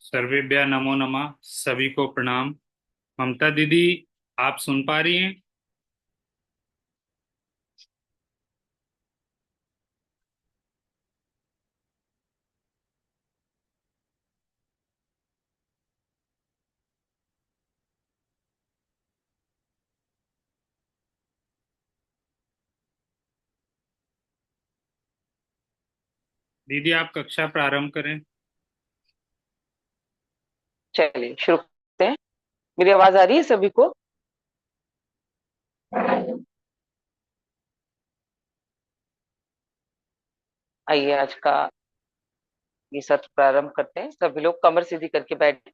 सर्वेभ्य नमो नमः। सभी को प्रणाम। ममता दीदी, आप सुन पा रही हैं? दीदी, आप कक्षा प्रारंभ करें। चलिए शुरू करते हैं। मेरी आवाज आ रही है सभी को? आइए आज का ये सत्र प्रारंभ करते हैं। सभी लोग कमर सीधी करके बैठ,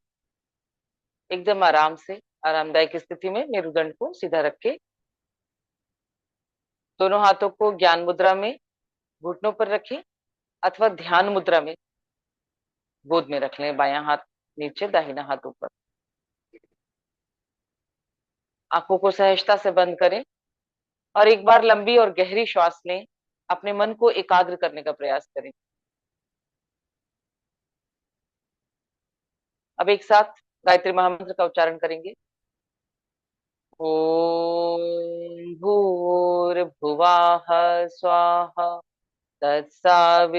एकदम आराम से, आरामदायक स्थिति में मेरुदंड को सीधा रख के दोनों हाथों को ज्ञान मुद्रा में घुटनों पर रखें, अथवा ध्यान मुद्रा में गोद में रख लें। बायां हाथ नीचे, दाहिना हाथ ऊपर। आंखों को सहजता से बंद करें और एक बार लंबी और गहरी श्वास लें। अपने मन को एकाग्र करने का प्रयास करें। अब एक साथ गायत्री महामंत्र का उच्चारण करेंगे। ॐ भूर्भुवः स्वाहा तत्सवितुर्वरेण्यं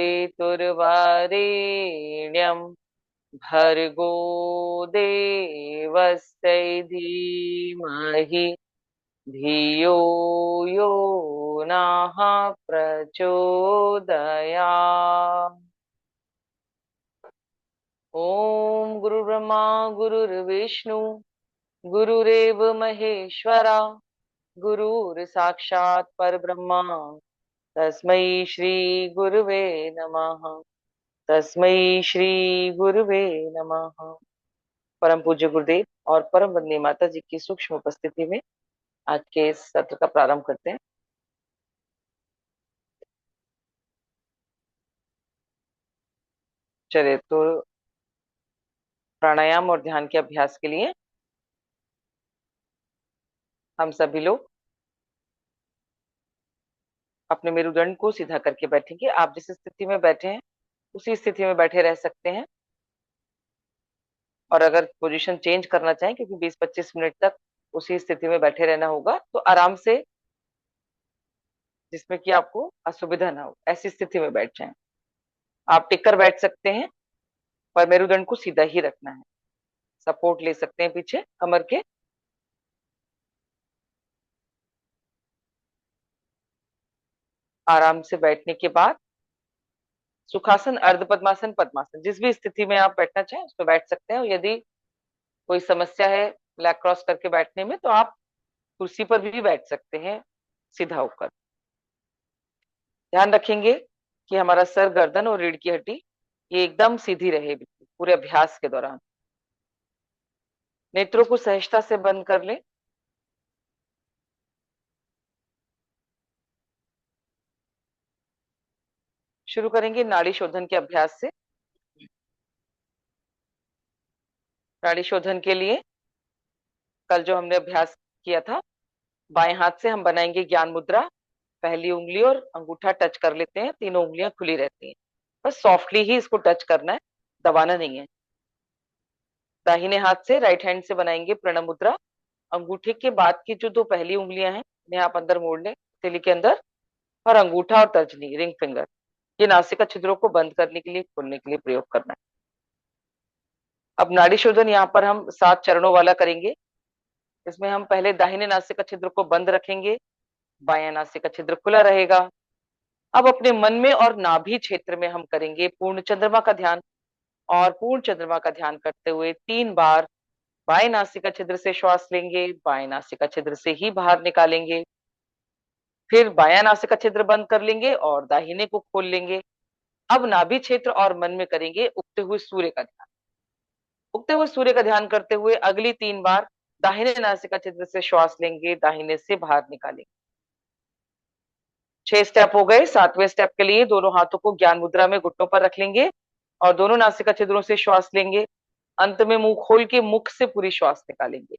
भर्गो देवस्य धीमहि धियो यो नः प्रचोदयात्। ॐ गुरुर्ब्रह्मा गुरुर्विष्णु गुरुरेव महेश्वरा गुरुर्साक्षात् परब्रह्मा तस्मै श्री गुरुवे नमः। तस्मै श्री गुरुवे नमः। परम पूज्य गुरुदेव और परम वंदनीय माता जी की सूक्ष्म उपस्थिति में आज के इस सत्र का प्रारंभ करते हैं। चलिए तो प्राणायाम और ध्यान के अभ्यास के लिए हम सभी लोग अपने मेरुदंड को सीधा करके बैठेंगे। आप जिस स्थिति में बैठे हैं उसी स्थिति में बैठे रह सकते हैं, और अगर पोजीशन चेंज करना चाहें, क्योंकि 20-25 मिनट तक उसी स्थिति में बैठे रहना होगा, तो आराम से, जिसमें कि आपको असुविधा ना हो, ऐसी स्थिति में बैठ जाएं। आप टिक कर बैठ सकते हैं, पर मेरुदंड को सीधा ही रखना है। सपोर्ट ले सकते हैं पीछे कमर के। आराम से बैठने के बाद सुखासन, अर्ध पद्मासन, पद्मासन, जिस भी स्थिति में आप बैठना चाहें उसमें बैठ सकते हैं। और यदि कोई समस्या है लेग क्रॉस करके बैठने में, तो आप कुर्सी पर भी बैठ सकते हैं सीधा होकर। ध्यान रखेंगे कि हमारा सर, गर्दन और रीढ़ की हड्डी ये एकदम सीधी रहे बिल्कुल पूरे अभ्यास के दौरान। नेत्रों को सहजता से बंद कर लें। शुरू करेंगे नाड़ी शोधन के अभ्यास से। नाड़ी शोधन के लिए कल जो हमने अभ्यास किया था, बाएं हाथ से हम बनाएंगे ज्ञान मुद्रा। पहली उंगली और अंगूठा टच कर लेते हैं, तीनों उंगलियां खुली रहती हैं। बस सॉफ्टली ही इसको टच करना है, दबाना नहीं है। दाहिने हाथ से, राइट हैंड से बनाएंगे प्रणव मुद्रा। अंगूठे के बाद की जो दो पहली उंगलियां हैं इन्हें आप अंदर मोड़ लें, हथेली के अंदर। और अंगूठा और तर्जनी, रिंग फिंगर, ये नासिका छिद्रों को बंद करने के लिए, खोलने के लिए प्रयोग करना है। अब नाड़ी शोधन यहाँ पर हम 7 चरणों वाला करेंगे। इसमें हम पहले दाहिने नासिका छिद्र को बंद रखेंगे, बायां नासिका छिद्र खुला रहेगा। अब अपने मन में और नाभि क्षेत्र में हम करेंगे पूर्ण चंद्रमा का ध्यान। और पूर्ण चंद्रमा का ध्यान करते हुए 3 बार बाएं नासिका छिद्र से श्वास लेंगे, बाएं नासिका छिद्र से ही बाहर निकालेंगे। फिर बायां नासिका छिद्र बंद कर लेंगे और दाहिने को खोल लेंगे। अब नाभि क्षेत्र और मन में करेंगे उगते हुए सूर्य का ध्यान। उगते हुए सूर्य का ध्यान करते हुए अगली 3 बार दाहिने नासिका छिद्र से श्वास लेंगे, दाहिने से बाहर निकालेंगे। 6 स्टेप हो गए। 7वें स्टेप के लिए दोनों हाथों को ज्ञान मुद्रा में घुटनों पर रख लेंगे और दोनों नासिका छिद्रों से श्वास लेंगे। अंत में मुंह खोल के मुख से पूरी श्वास निकालेंगे।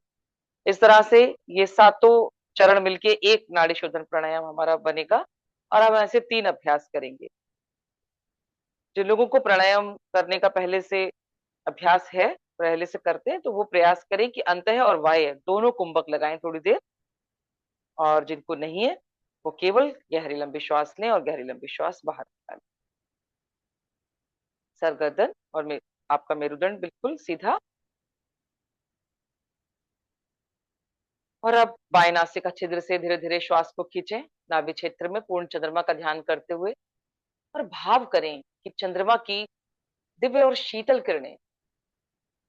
इस तरह से ये सातों चरण मिलके एक नाड़ी शोधन प्राणायाम हमारा बनेगा। और हम ऐसे 3 अभ्यास करेंगे। जिन लोगों को प्राणायाम करने का पहले से अभ्यास है, पहले से करते हैं, तो वो प्रयास करें कि अंतः और बाह्य दोनों कुंभक लगाएं थोड़ी देर। और जिनको नहीं है वो केवल गहरी लंबी श्वास लें और गहरी लंबी श्वास बाहर निकालें। सर, गर्दन और आपका मेरुदंड बिल्कुल सीधा। और अब बाएं नासिका छिद्र से धीरे धीरे श्वास को खींचें, नाभि क्षेत्र में पूर्ण चंद्रमा का ध्यान करते हुए। और भाव करें कि चंद्रमा की दिव्य और शीतल किरणें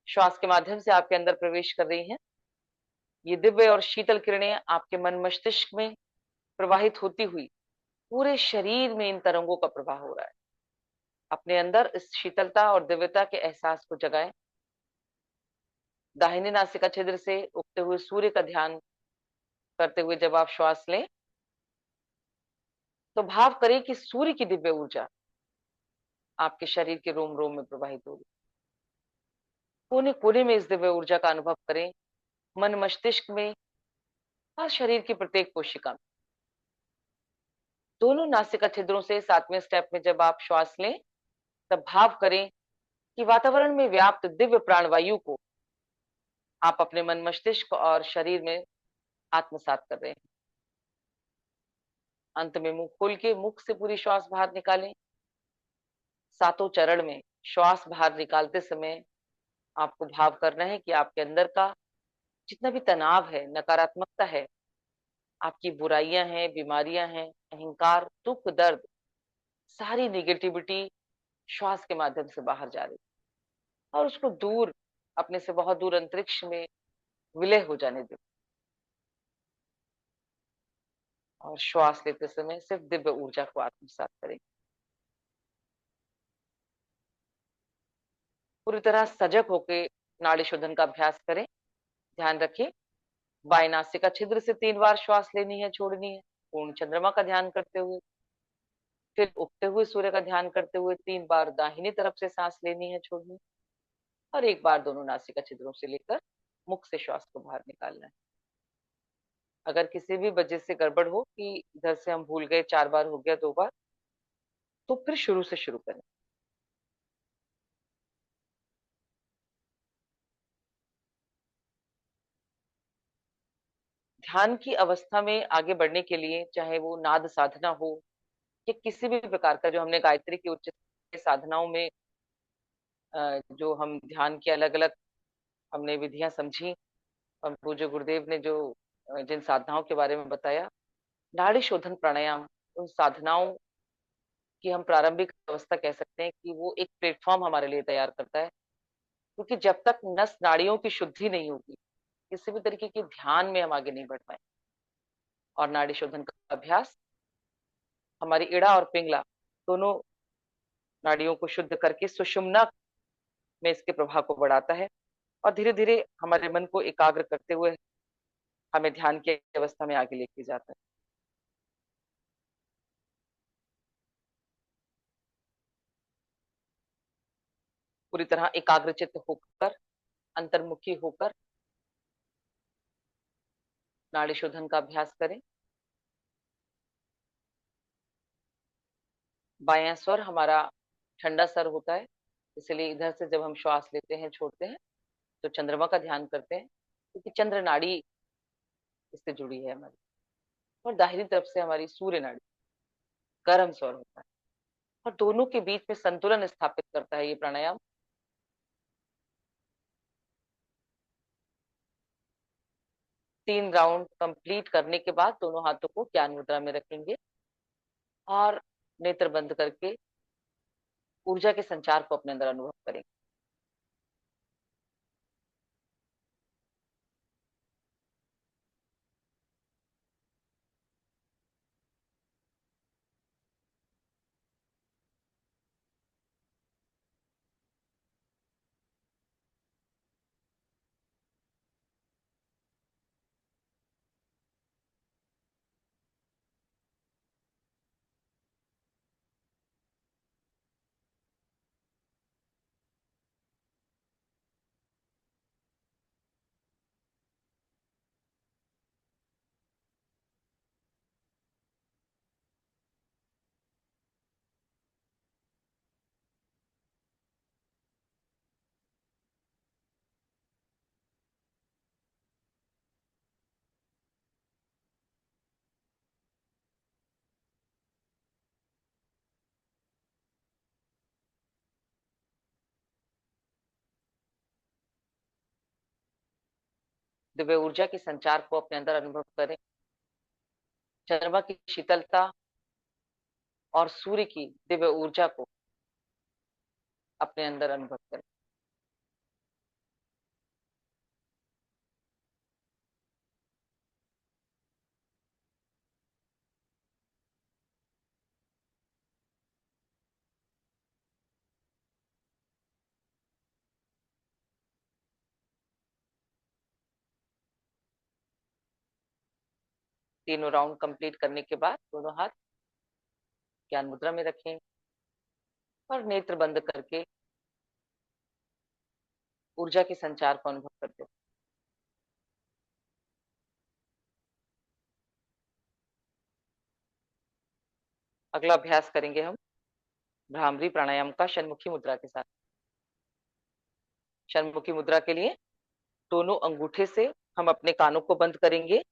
श्वास के माध्यम से आपके अंदर प्रवेश कर रही हैं। ये दिव्य और शीतल किरणें आपके मन मस्तिष्क में प्रवाहित होती हुई पूरे शरीर में इन तरंगों का प्रवाह हो रहा है। अपने अंदर इस शीतलता और दिव्यता के एहसास को जगाएं। दाहिने नासिका छिद्र से उगते हुए सूर्य का ध्यान करते हुए जब आप श्वास लें, तो भाव करें कि सूर्य की दिव्य ऊर्जा आपके शरीर के रोम रोम में प्रवाहित हो रही। कोने कोने में इस दिव्य ऊर्जा का अनुभव करें, मन मस्तिष्क में और शरीर की प्रत्येक कोशिका में। दोनों नासिका छिद्रों से 7वें स्टेप में जब आप श्वास लें, तब भाव करें कि वातावरण में व्याप्त दिव्य प्राणवायु को आप अपने मन मस्तिष्क और शरीर में आत्मसात कर रहे हैं। अंत में मुंह खोल के मुख से पूरी श्वास बाहर निकालें। सातों चरण में श्वास बाहर निकालते समय आपको भाव करना है कि आपके अंदर का जितना भी तनाव है, नकारात्मकता है, आपकी बुराइयां हैं, बीमारियां हैं, अहंकार, दुख, दर्द, सारी निगेटिविटी श्वास के माध्यम से बाहर जा रही है। और उसको दूर, अपने से बहुत दूर अंतरिक्ष में विलय हो जाने दें। और श्वास लेते समय सिर्फ दिव्य ऊर्जा को आत्मसात करें। पूरी तरह सजग होकर नाड़ी शोधन का अभ्यास करें। ध्यान रखिए, बाएं नासिका छिद्र से 3 बार श्वास लेनी है, छोड़नी है, पूर्ण चंद्रमा का ध्यान करते हुए। फिर उगते हुए सूर्य का ध्यान करते हुए 3 बार दाहिनी तरफ से सांस लेनी है, छोड़नी है, और 1 बार दोनों नासिका छिद्रों से लेकर मुख से श्वास को बाहर निकालना है। अगर किसी भी वजह से गड़बड़ हो कि इधर से हम भूल गए, 4 बार हो गया, 2 बार, तो फिर शुरू से शुरू करें। ध्यान की अवस्था में आगे बढ़ने के लिए, चाहे वो नाद साधना हो या किसी भी प्रकार का, जो हमने गायत्री की उच्च साधनाओं में जो हम ध्यान की अलग अलग हमने विधियां समझी, हम पूज्य गुरुदेव ने जो जिन साधनाओं के बारे में बताया, नाड़ी शोधन प्राणायाम उन साधनाओं की हम प्रारंभिक अवस्था कह सकते हैं कि वो एक प्लेटफॉर्म हमारे लिए तैयार करता है। क्योंकि जब तक नस नाड़ियों की शुद्धि नहीं होगी, किसी भी तरीके के ध्यान में हम आगे नहीं बढ़ पाए। और नाड़ी शोधन का अभ्यास हमारी इड़ा और पिंगला दोनों नाड़ियों को शुद्ध करके सुषुम्ना में इसके प्रभाव को बढ़ाता है। और धीरे धीरे हमारे मन को एकाग्र करते हुए हमें ध्यान की अवस्था में आगे लेके जाता है। पूरी तरह एकाग्रचित्त होकर, अंतर्मुखी होकर नाड़ी शोधन का अभ्यास करें। बायां स्वर हमारा ठंडा सर होता है, इसलिए इधर से जब हम श्वास लेते हैं, छोड़ते हैं, तो चंद्रमा का ध्यान करते हैं, क्योंकि चंद्र नाड़ी इससे जुड़ी है हमारी। और दाहिनी तरफ से हमारी सूर्य नाड़ी गर्म स्वर होता है। और दोनों के बीच में संतुलन स्थापित करता है ये प्राणायाम। 3 राउंड कंप्लीट करने के बाद दोनों हाथों को ज्ञान मुद्रा में रखेंगे और नेत्र बंद करके ऊर्जा के संचार को अपने अंदर अनुभव करेंगे। दिव्य ऊर्जा के संचार को अपने अंदर अनुभव करें। चंद्रमा की शीतलता और सूर्य की दिव्य ऊर्जा को अपने अंदर अनुभव करें। तीनों राउंड कंप्लीट करने के बाद दोनों हाथ ज्ञान मुद्रा में रखें और नेत्र बंद करके ऊर्जा के संचार को अनुभव करते हैं। अगला अभ्यास करेंगे हम भ्रामरी प्राणायाम का षण्मुखी मुद्रा के साथ। षण्मुखी मुद्रा के लिए दोनों अंगूठे से हम अपने कानों को बंद करेंगे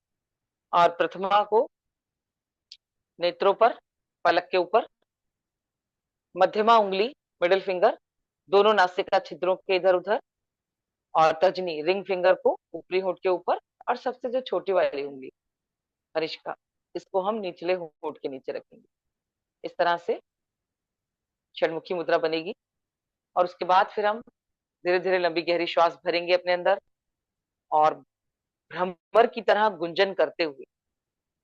और प्रथमा को नेत्रों पर, पलक के ऊपर, मध्यमा उंगली, मिडिल फिंगर दोनों नासिका छिद्रों के इधर उधर, और तर्जनी, रिंग फिंगर को ऊपरी होंठ के ऊपर, और सबसे जो छोटी वाली उंगली कनिष्का, इसको हम निचले होंठ के नीचे रखेंगे। इस तरह से षण्मुखी मुद्रा बनेगी। और उसके बाद फिर हम धीरे धीरे लंबी गहरी श्वास भरेंगे अपने अंदर और भ्रमर की तरह गुंजन करते हुए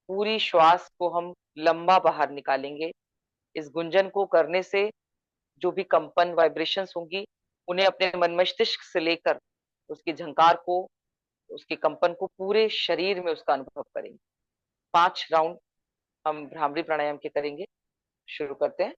पूरी श्वास को हम लंबा बाहर निकालेंगे। इस गुंजन को करने से जो भी कंपन, वाइब्रेशंस होंगी, उन्हें अपने मन मस्तिष्क से लेकर उसकी झंकार को, उसके कंपन को पूरे शरीर में उसका अनुभव करेंगे। 5 राउंड हम भ्रामरी प्राणायाम के करेंगे। शुरू करते हैं।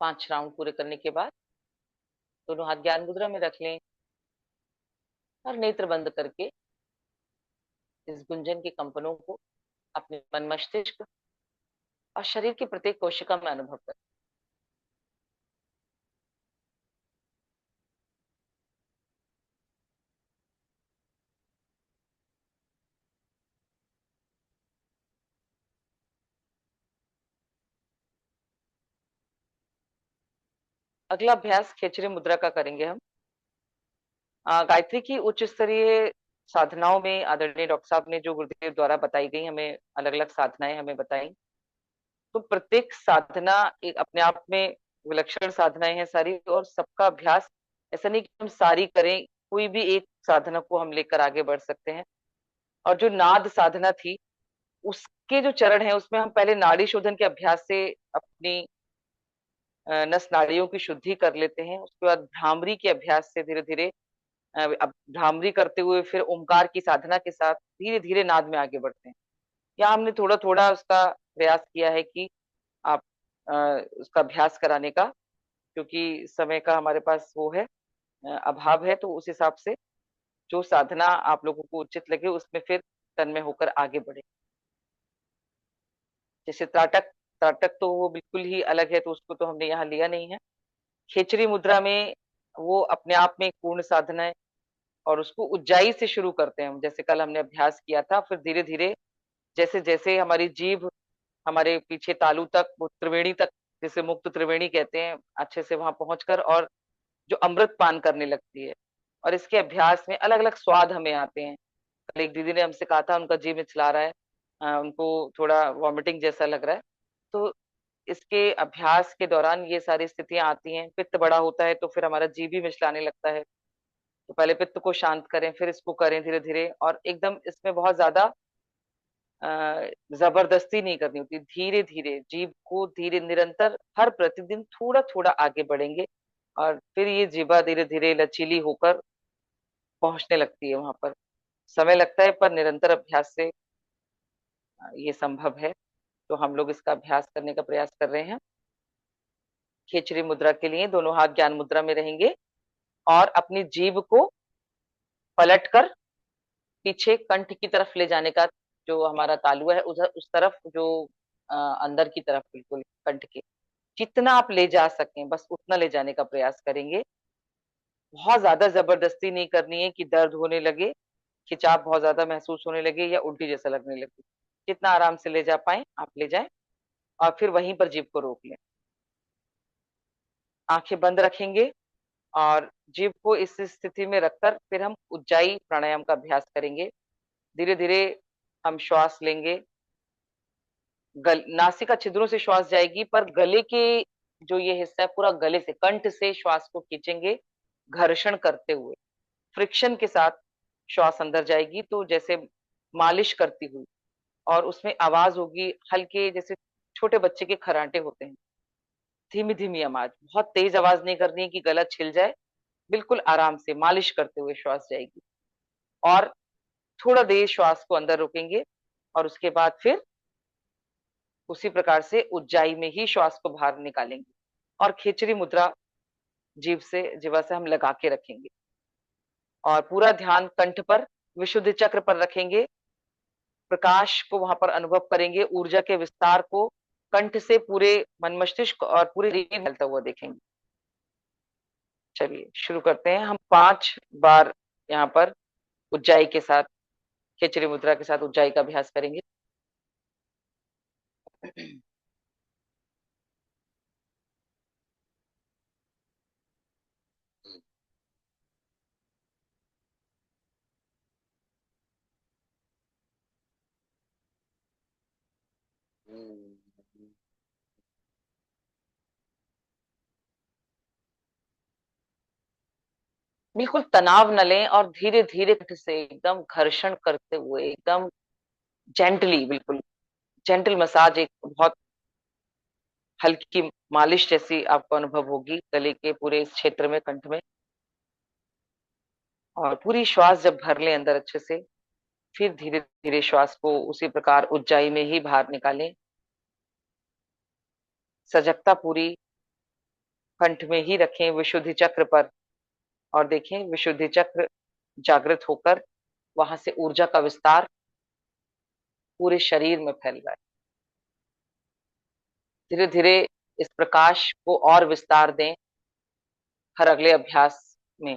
पांच राउंड पूरे करने के बाद दोनों हाथ ज्ञान मुद्रा में रख लें और नेत्र बंद करके इस गुंजन के कंपनों को अपने मन मस्तिष्क और शरीर की प्रत्येक कोशिका में अनुभव करें। अगला अभ्यास खेचरे मुद्रा का करेंगे हम। गायत्री की उच्च स्तरीय साधनाओं में आदरणीय डॉक्टर साहब ने जो गुरुदेव द्वारा बताई गई, हमें अलग अलग साधनाएं हमें बताई, तो प्रत्येक साधना एक अपने आप में विलक्षण साधनाएं हैं सारी, और सबका अभ्यास ऐसा नहीं कि हम सारी करें, कोई भी एक साधना को हम लेकर आगे बढ़ सकते हैं। और जो नाद साधना थी, उसके जो चरण है उसमें हम पहले नाड़ी शोधन के अभ्यास से अपनी नस नाड़ियों की शुद्धि कर लेते हैं। उसके बाद भ्रामरी के अभ्यास से धीरे धीरे अब भ्रामरी करते हुए फिर ओमकार की साधना के साथ धीरे धीरे नाद में आगे बढ़ते हैं। यहाँ हमने थोड़ा थोड़ा उसका प्रयास किया है कि आप अ, उसका अभ्यास कराने का, क्योंकि समय का हमारे पास वो है, अभाव है, तो उस हिसाब से जो साधना आप लोगों को उचित लगे उसमें फिर तन्मय होकर आगे बढ़े। जैसे त्राटक त्राटक तो वो बिल्कुल ही अलग है, तो उसको तो हमने यहाँ लिया नहीं है। खेचरी मुद्रा में वो अपने आप में एक पूर्ण साधना है, और उसको उज्जाई से शुरू करते हैं हम, जैसे कल हमने अभ्यास किया था। फिर धीरे धीरे जैसे जैसे हमारी जीभ हमारे पीछे तालू तक, वो त्रिवेणी तक, जिसे मुक्त त्रिवेणी कहते हैं, अच्छे से वहां पहुंचकर और जो अमृत पान करने लगती है। और इसके अभ्यास में अलग अलग स्वाद हमें आते हैं। कल एक दीदी ने हमसे कहा था उनका जीभ मिचला रहा है, उनको थोड़ा वॉमिटिंग जैसा लग रहा है। तो इसके अभ्यास के दौरान ये सारी स्थितियां आती हैं। पित्त बड़ा होता है तो फिर हमारा जीभ भी मिचलाने लगता है। तो पहले पित्त को शांत करें, फिर इसको करें धीरे धीरे, और एकदम इसमें बहुत ज्यादा जबरदस्ती नहीं करनी होती। धीरे धीरे जीभ को, धीरे निरंतर हर प्रतिदिन थोड़ा थोड़ा आगे बढ़ेंगे, और फिर ये जीभा धीरे धीरे लचीली होकर पहुंचने लगती है वहां पर। समय लगता है, पर निरंतर अभ्यास से ये संभव है। तो हम लोग इसका अभ्यास करने का प्रयास कर रहे हैं। खेचरी मुद्रा के लिए दोनों हाथ ज्ञान मुद्रा में रहेंगे, और अपनी जीभ को पलटकर पीछे कंठ की तरफ ले जाने का, जो हमारा तालु है उधर उस तरफ, जो अंदर की तरफ बिल्कुल कंठ के, जितना आप ले जा सकें बस उतना ले जाने का प्रयास करेंगे। बहुत ज्यादा जबरदस्ती नहीं करनी है कि दर्द होने लगे, खिंचाव बहुत ज्यादा महसूस होने लगे, या उल्टी जैसा लगने लगे। जितना आराम से ले जा पाए आप ले जाएं, और फिर वहीं पर जीभ को रोक लें। आंखें बंद रखेंगे, और जीभ को इस स्थिति में रखकर फिर हम उज्जाई प्राणायाम का अभ्यास करेंगे। धीरे धीरे हम श्वास लेंगे। नासिका छिद्रों से श्वास जाएगी, पर गले के जो ये हिस्सा है पूरा गले से, कंठ से श्वास को खींचेंगे, घर्षण करते हुए, फ्रिक्शन के साथ श्वास अंदर जाएगी, तो जैसे मालिश करती हुई। और उसमें आवाज होगी हल्के, जैसे छोटे बच्चे के खर्राटे होते हैं, धीमी धीमी आवाज, बहुत तेज आवाज नहीं करनी है कि गला छिल जाए। बिल्कुल आराम से मालिश करते हुए श्वास जाएगी, और थोड़ा देर श्वास को अंदर रोकेंगे, और उसके बाद फिर उसी प्रकार से उज्जाई में ही श्वास को बाहर निकालेंगे। और खेचरी मुद्रा जीवा से हम लगा के रखेंगे, और पूरा ध्यान कंठ पर, विशुद्ध चक्र पर रखेंगे। प्रकाश को वहां पर अनुभव करेंगे, ऊर्जा के विस्तार को कंठ से पूरे मन मस्तिष्क और पूरे शरीर में फैलता हुआ देखेंगे। चलिए शुरू करते हैं। हम 5 बार यहाँ पर उज्जाई के साथ, खेचरी मुद्रा के साथ उज्जाई का अभ्यास करेंगे। बिल्कुल तनाव न लें, और धीरे धीरे से एकदम घर्षण करते हुए, एकदम जेंटली, बिल्कुल जेंटल मसाज, एक बहुत हल्की मालिश जैसी आपको अनुभव होगी गले के पूरे इस क्षेत्र में, कंठ में। और पूरी श्वास जब भर ले अंदर अच्छे से, फिर धीरे धीरे श्वास को उसी प्रकार उज्जाई में ही बाहर निकालें। सजगता पूरी कंठ में ही रखें, विशुद्धि चक्र पर, और देखें विशुद्धि चक्र जागृत होकर वहां से ऊर्जा का विस्तार पूरे शरीर में फैल रहा है। धीरे धीरे इस प्रकाश को और विस्तार दें हर अगले अभ्यास में।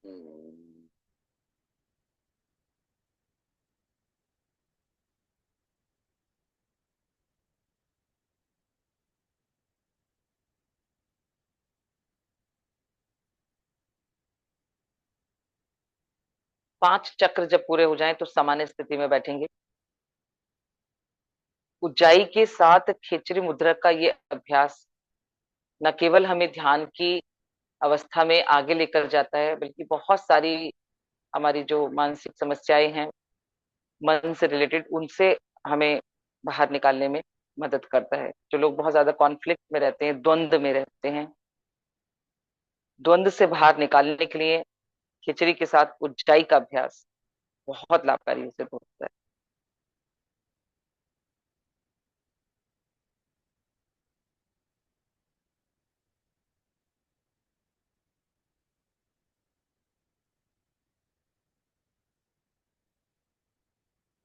हम्म। 5 चक्र जब पूरे हो जाएं तो सामान्य स्थिति में बैठेंगे। उज्जाई के साथ खेचरी मुद्रा का ये अभ्यास न केवल हमें ध्यान की अवस्था में आगे लेकर जाता है, बल्कि बहुत सारी हमारी जो मानसिक समस्याएं हैं, मन से रिलेटेड, उनसे हमें बाहर निकालने में मदद करता है। जो लोग बहुत ज्यादा कॉन्फ्लिक्ट में रहते हैं, द्वंद में रहते हैं, द्वंद से बाहर निकालने के लिए खिचड़ी के साथ उज्जाई का अभ्यास बहुत लाभकारी सिद्ध होता है।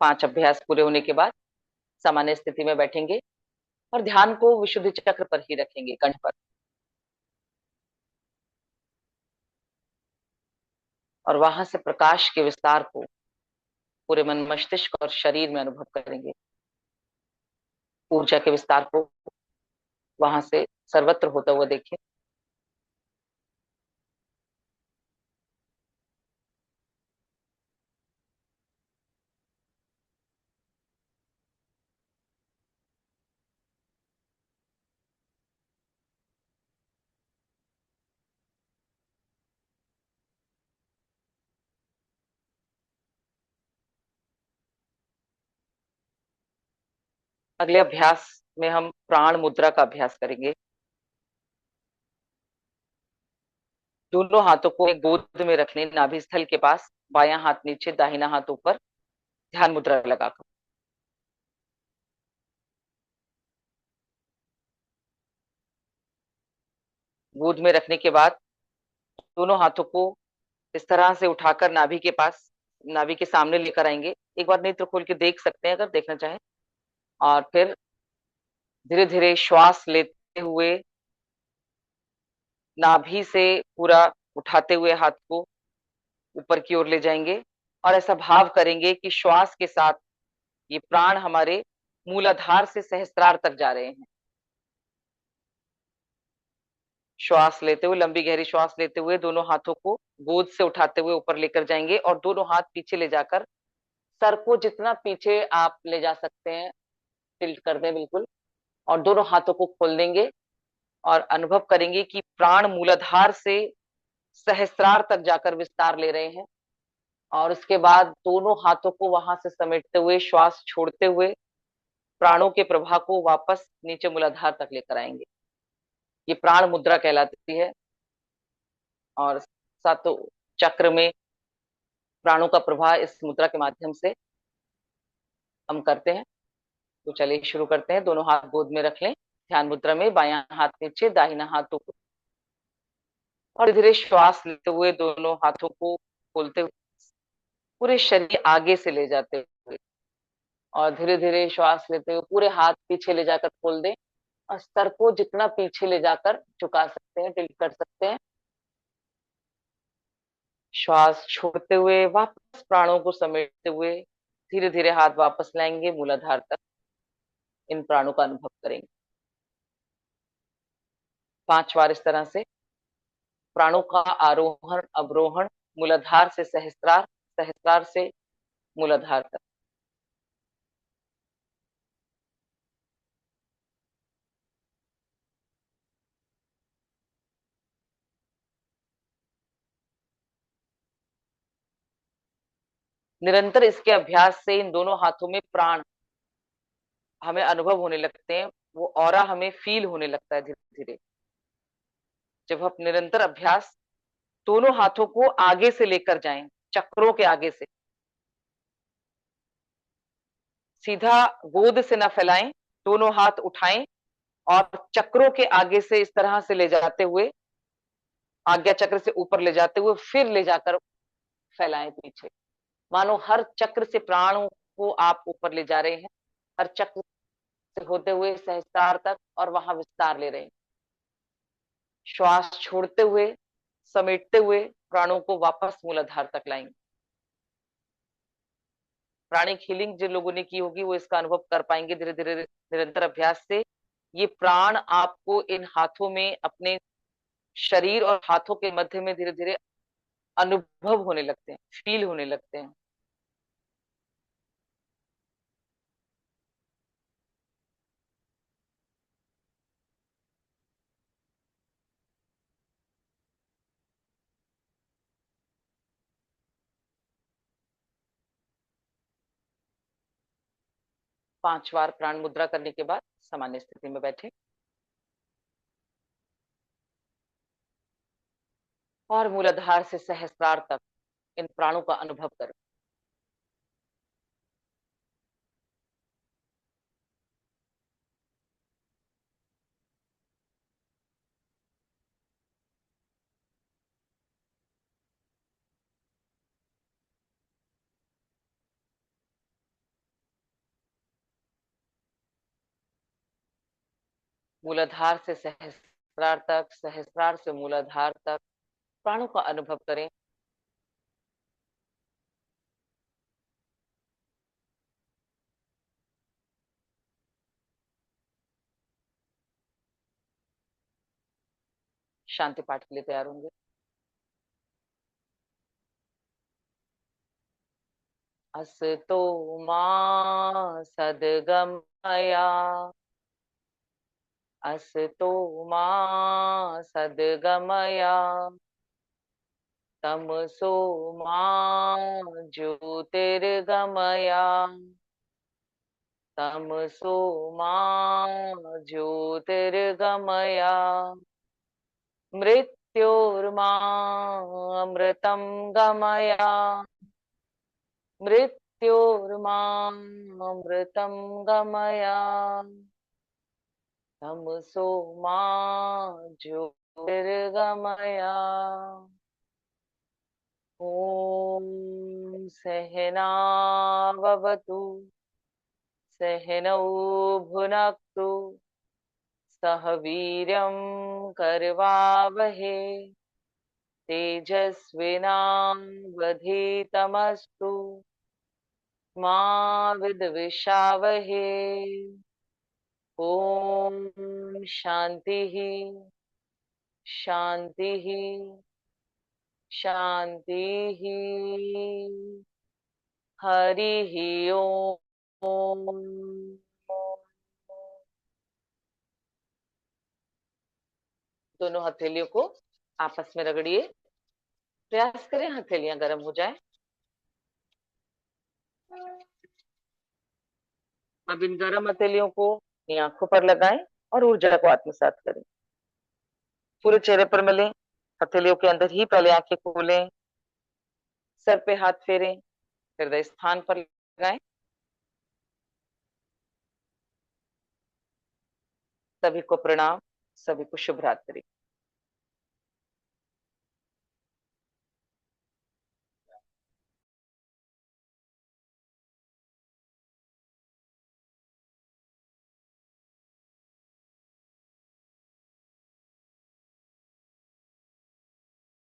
5 अभ्यास पूरे होने के बाद सामान्य स्थिति में बैठेंगे और ध्यान को विशुद्धि चक्र पर ही रखेंगे, कंठ पर। और वहां से प्रकाश के विस्तार को पूरे मन, मस्तिष्क और शरीर में अनुभव करेंगे। ऊर्जा के विस्तार को वहां से सर्वत्र होता हुआ देखें। अगले अभ्यास में हम प्राण मुद्रा का अभ्यास करेंगे। दोनों हाथों को एक गोद में रख लें, नाभि स्थल के पास, बायां हाथ नीचे, दाहिना हाथ ऊपर, ध्यान मुद्रा लगाकर। गोद में रखने के बाद दोनों हाथों को इस तरह से उठाकर नाभि के पास, नाभि के सामने लेकर आएंगे। एक बार नेत्र खोल के देख सकते हैं अगर देखना चाहें। और फिर धीरे धीरे श्वास लेते हुए नाभि से पूरा उठाते हुए हाथ को ऊपर की ओर ले जाएंगे और ऐसा भाव करेंगे कि श्वास के साथ ये प्राण हमारे मूलाधार से सहस्त्रार तक जा रहे हैं। श्वास लेते हुए, लंबी गहरी श्वास लेते हुए दोनों हाथों को गोद से उठाते हुए ऊपर लेकर जाएंगे और दोनों हाथ पीछे ले जाकर सर को जितना पीछे आप ले जा सकते हैं टिल्ट कर दें बिल्कुल, और दोनों हाथों को खोल देंगे और अनुभव करेंगे कि प्राण मूलाधार से सहस्त्रार तक जाकर विस्तार ले रहे हैं। और उसके बाद दोनों हाथों को वहां से समेटते हुए श्वास छोड़ते हुए प्राणों के प्रवाह को वापस नीचे मूलाधार तक लेकर आएंगे। ये प्राण मुद्रा कहलाती है। और सातों चक्र में प्राणों का प्रवाह इस मुद्रा के माध्यम से हम करते हैं। तो चलिए शुरू करते हैं। दोनों हाथ गोद में रख लें, ध्यान मुद्रा में, बायां हाथ नीचे, दाहिना हाथ ऊपर, और धीरे श्वास लेते हुए दोनों हाथों को खोलते हुए पूरे शरीर आगे से ले जाते हुए, और धीरे धीरे श्वास लेते हुए पूरे हाथ पीछे ले जाकर खोल दें और सर को जितना पीछे ले जाकर झुका सकते हैं, टिल्ट कर सकते हैं। श्वास छोड़ते हुए वापस प्राणों को समेटते हुए धीरे धीरे हाथ वापस लाएंगे मूलाधार तक। इन प्राणों का अनुभव करेंगे 5 बार इस तरह से। प्राणों का आरोहण अवरोहण, मूलाधार से सहस्त्रार, सहस्त्रार से मूलाधार तक। निरंतर इसके अभ्यास से इन दोनों हाथों में प्राण हमें अनुभव होने लगते हैं, वो ऑरा हमें फील होने लगता है धीरे धीरे। जब हम निरंतर अभ्यास दोनों हाथों को आगे से लेकर जाएं, चक्रों के आगे से, सीधा गोद से ना फैलाएं, दोनों हाथ उठाएं और चक्रों के आगे से इस तरह से ले जाते हुए, आज्ञा चक्र से ऊपर ले जाते हुए फिर ले जाकर फैलाएं पीछे। मानो हर चक्र से प्राणों को आप ऊपर ले जा रहे हैं, हर चक्र से होते हुए सहस्त्रार तक, और वहां विस्तार ले रहे हैं। श्वास छोड़ते हुए, समेटते हुए प्राणों को वापस मूलाधार तक लाएंगे। प्राणिक हीलिंग जिन लोगों ने की होगी वो इसका अनुभव कर पाएंगे धीरे धीरे निरंतर अभ्यास से। ये प्राण आपको इन हाथों में, अपने शरीर और हाथों के मध्य में धीरे धीरे अनुभव होने लगते हैं, फील होने लगते हैं। पांच बार प्राण मुद्रा करने के बाद सामान्य स्थिति में बैठे और मूलाधार से सहस्त्रार तक इन प्राणों का अनुभव करें। मूलाधार से सहस्रार तक, सहस्रार से मूलाधार तक प्राणों का अनुभव करें। शांति पाठ के लिए तैयार होंगे। असतो मा सद्गमया, असतो मा सद्गमया, तमसो मा ज्योतिर्गमया, तमसो मा ज्योतिर्गमया, मृत्योर्मा अमृतं गमया, मृत्योर्मा अमृतं गमया, तमसो मा ज्योतिर्गमया। ॐ सहनाववतु, सहनौ भुनक्तु, सह वीर्यं करवावहे, तेजस्विनावधीतमस्तु मा विद्विषावहे। ॐ शान्तिः शान्तिः शान्तिः। हरिः ओम। दोनों हथेलियों को आपस में रगड़िए। प्रयास करें हथेलियां गर्म हो जाए। अब इन गर्म हथेलियों को अपनी आंखों पर लगाएं और ऊर्जा को आत्मसात करें। पूरे चेहरे पर मलें, हथेलियों के अंदर ही पहले आंखें खोलें, सर पे हाथ फेरें, हृदय स्थान पर लगाएं। सभी को प्रणाम, सभी को शुभ रात्रि।